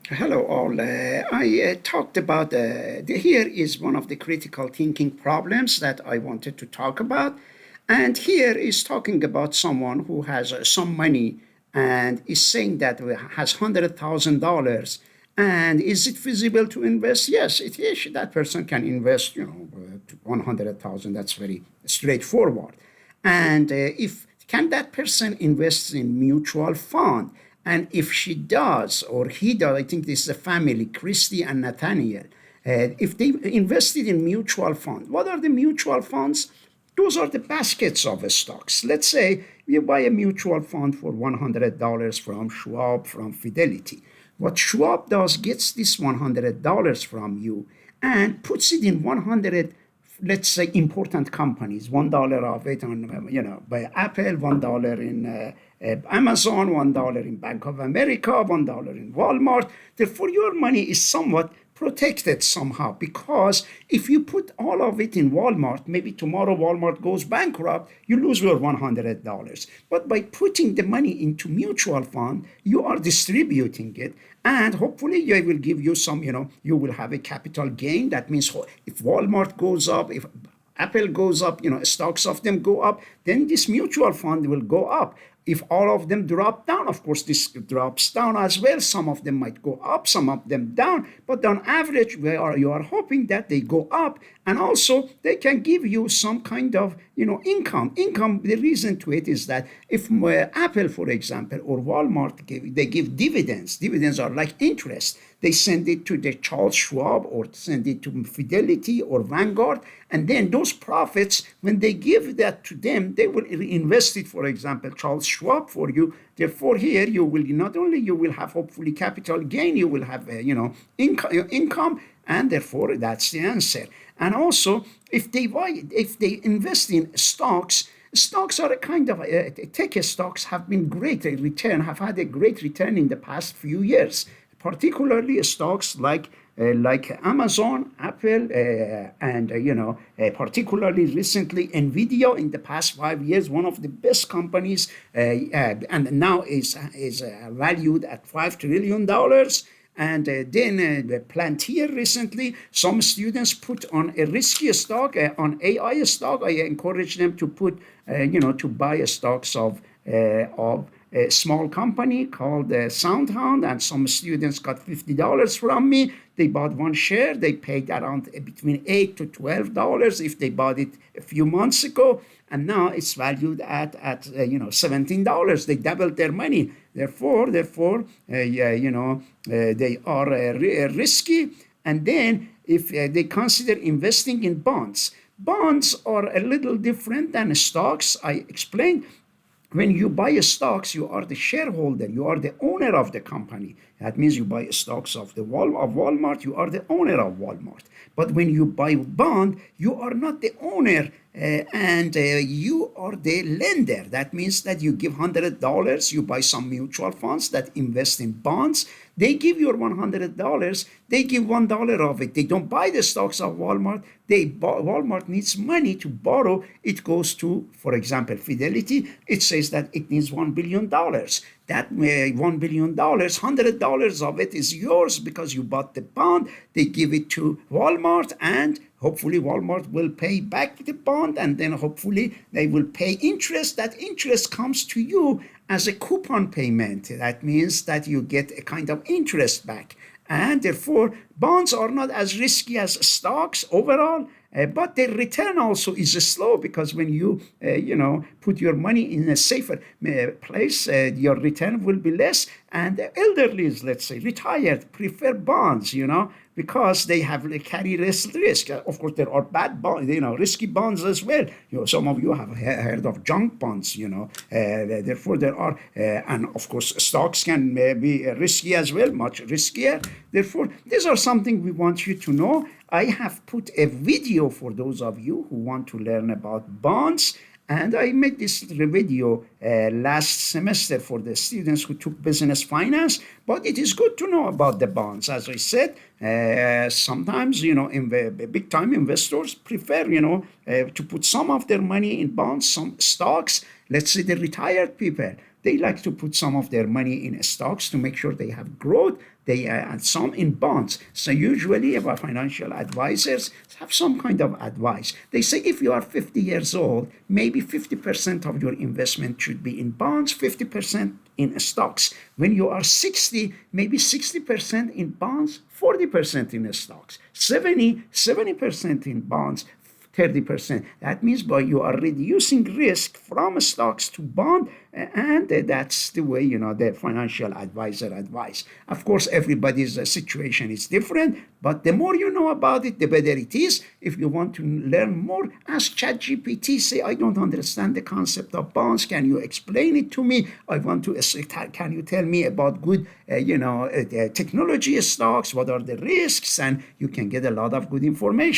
Hello, all. I talked about here is one of the critical thinking problems that I wanted to talk about. And here is talking about someone who has some money and is saying that has $100,000. And is it feasible to invest? Yes, it is. That person can invest, 100,000. That's very straightforward. And if can that person invest in mutual fund? And if she does or he does, I think this is a family, Christy and Nathaniel. If they invested in mutual fund, what are the mutual funds? Those are the baskets of stocks. Let's say you buy a mutual fund for $100 from Schwab, from Fidelity. What Schwab does, gets this $100 from you and puts it in 100, let's say, important companies. $1 of it on, by Apple, $1 in Amazon, $1 in Bank of America, $1 in Walmart. Therefore, your money is somewhat protected somehow, because if you put all of it in Walmart, maybe tomorrow Walmart goes bankrupt, you lose your $100. But by putting the money into mutual fund, you are distributing it, and hopefully they will give you some, you will have a capital gain. That means if Walmart goes up, if Apple goes up, stocks of them go up, then this mutual fund will go up. If all of them drop down, of course, this drops down as well. Some of them might go up, some of them down, but on average, you are hoping that they go up, and also they can give you some kind of income. The reason to it is that if Apple, for example, or Walmart, they give dividends. Dividends are like interest. They send it to the Charles Schwab or send it to Fidelity or Vanguard, and then those profits, when they give that to them, they will invest it, for example, Charles Schwab for you. Therefore, here you will not only you will have hopefully capital gain, you will have income, and therefore that's the answer. And also, if they invest in stocks. Stocks are a kind of tech stocks have been great return, have had a great return in the past few years, particularly stocks like Amazon, Apple, and particularly recently Nvidia. In the past 5 years, one of the best companies, and now is valued at $5 trillion. And then Plantier recently, some students put on a risky stock, on AI stock. I encourage them to put, to buy stocks of a small company called SoundHound, and some students got $50 from me. They bought one share. They paid around between $8 to $12 if they bought it a few months ago, and now it's valued at $17. They doubled their money. Therefore, they are risky. And then if they consider investing in bonds. Bonds are a little different than stocks. I explained, when you buy stocks, you are the shareholder, you are the owner of the company. That means you buy stocks of Walmart, you are the owner of Walmart. But when you buy a bond, you are not the owner, and you are the lender. That means that you give $100, you buy some mutual funds that invest in bonds. They give you $100, they give $1 of it. They don't buy the stocks of Walmart. Walmart needs money to borrow. It goes to, for example, Fidelity. It says that it needs $1 billion. That $1 billion, $100 of it is yours because you bought the bond. They give it to Walmart, and hopefully Walmart will pay back the bond, and then hopefully they will pay interest. That interest comes to you as a coupon payment. That means that you get a kind of interest back. And therefore, bonds are not as risky as stocks overall, but the return also is slow, because when you, put your money in a safer place, your return will be less. And the elderly, let's say, retired, prefer bonds, because they carry less risk. Of course, there are bad bonds, risky bonds as well. Some of you have heard of junk bonds, therefore there are, and of course, stocks can be risky as well, much riskier. Therefore, these are something we want you to know. I have put a video for those of you who want to learn about bonds. And I made this video last semester for the students who took business finance. But it is good to know about the bonds. As I said, sometimes, big time investors prefer, to put some of their money in bonds, some stocks. Let's say the retired people They like to put some of their money in stocks to make sure they have growth. They and some in bonds. So usually, our financial advisors have some kind of advice. They say if you are 50 years old, maybe 50% of your investment should be in bonds, 50% in stocks. When you are 60, maybe 60% in bonds, 40% in stocks, 70% in bonds, 30%. That means by you are reducing risk from stocks to bond, and that's the way the financial advisor advice. Of course, everybody's situation is different, but the more you know about it, the better it is. If you want to learn more, ask ChatGPT. Say, I don't understand the concept of bonds. Can you explain it to me? I want to. Can you tell me about good, technology stocks? What are the risks? And you can get a lot of good information.